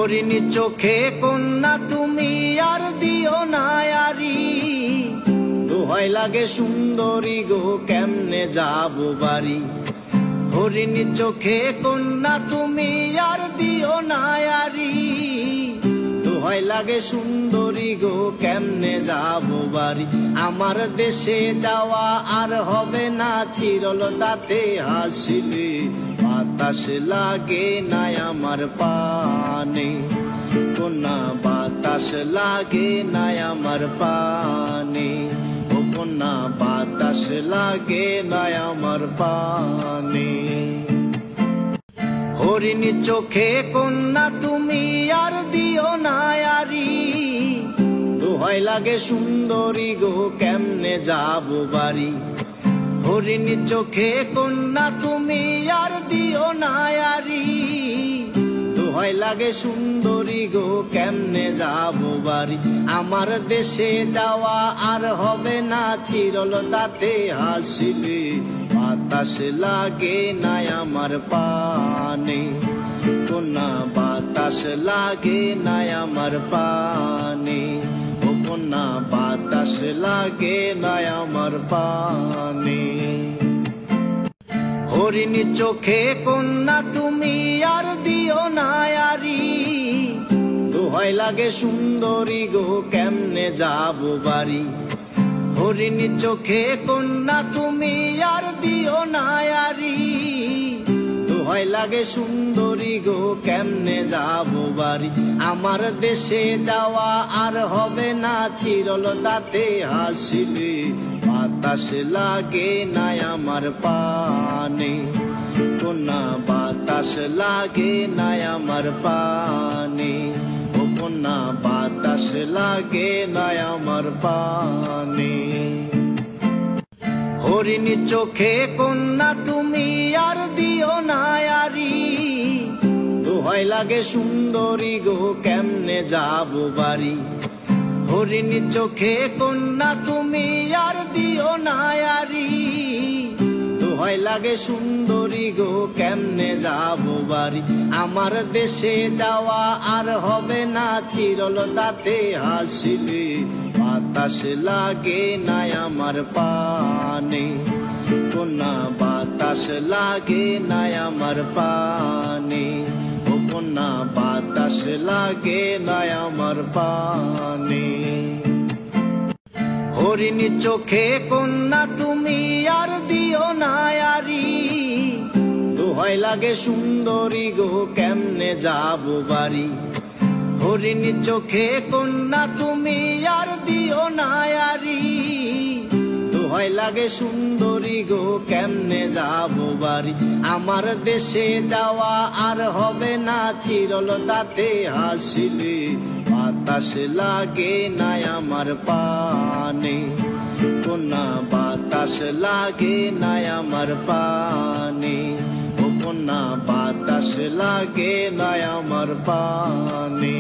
হরিণী চোখে কন্যা তুমি আর দিও না আরি, দোহাই লাগে সুন্দরী গো কেমনে যাব বাড়ি। হরিণী চোখে কন্যা তুমি আর দিও না আরি, দোহাই লাগে সুন্দরী গো কেমনে যাব বাড়ি। আমার দেশে যাওয়া আর হবে না চিরল দাঁতে হাসিলে, বাতাস লাগে না আমার পানে কন্যা, বাতাস লাগে না আমার পানে ও কন্যা, বাতাস লাগে না আমার পানে। হরিণী চোখে কন্যা তুমি আর দিও না আরি, দোহাই লাগে সুন্দরী গো কেমনে যাব বাড়ি। হরিণী চোখে কন্যা তুমি আর দিও না আরি, দোহাই লাগে সুন্দরী গো কেমনে যাব বাড়ি। আমার দেশে যাওয়া আর হবে না চিরল দাঁতে হাসিলে, বাতাস লাগে না আমার পানে কন্যা, বাতাস লাগে না আমার পানে ও কন্যা, বাতাস লাগে না আমার পানে। হরিণী চোখে কন্যা তুমি আর দিও না আরি, দোহাই লাগে সুন্দরী গো কেমনে যাব বাড়ি। হরিণী চোখে কন্যা তুমি আর দিও না আরি, দোহাই লাগে সুন্দরী গো কেমনে যাব বাড়ি। আমার দেশে যাওয়া আর হবে না চিরল দাঁতে হাসিলে, বাতাস লাগে না আমার পানে কন্যা, বাতাস লাগে না আমার পানে ও কন্যা, বাতাস লাগে না আমার পানে। হরিণী চোখে কন্যা তুমি আর দিও না আরি, দোহাই লাগে সুন্দরী গো কেমনে যাব বাড়ি। হরিণী চোখে কন্যা তুমি আর দিও না আরি, দোহাই লাগে সুন্দরী গো কেমনে যাব বাড়ি। আমার দেশে যাওয়া আর হবে না চিরল দাঁতে হাসিলে, বাতাস লাগে না আমার পানে কন্যা, বাতাস লাগে না আমার পানে ও কন্যা, বাতাস লাগে না আমার পানে। হরিণী চোখে কন্যা তুমি আর দিও না আরি, দোহাই লাগে সুন্দরী গো কেমনে যাব বাড়ি। হরিণী চোখে কন্যা তুমি আর দিও না আরি, দোহাই লাগে সুন্দরী গো কেমনে যাব বাড়ি। আমার দেশে যাওয়া আর হবে না চিরল দাঁতে হাসিলে, বাতাস লাগে না আমার পানে কন্যা, বাতাস লাগে না আমার পানে ও কন্যা, বাতাস লাগে না আমার পানে।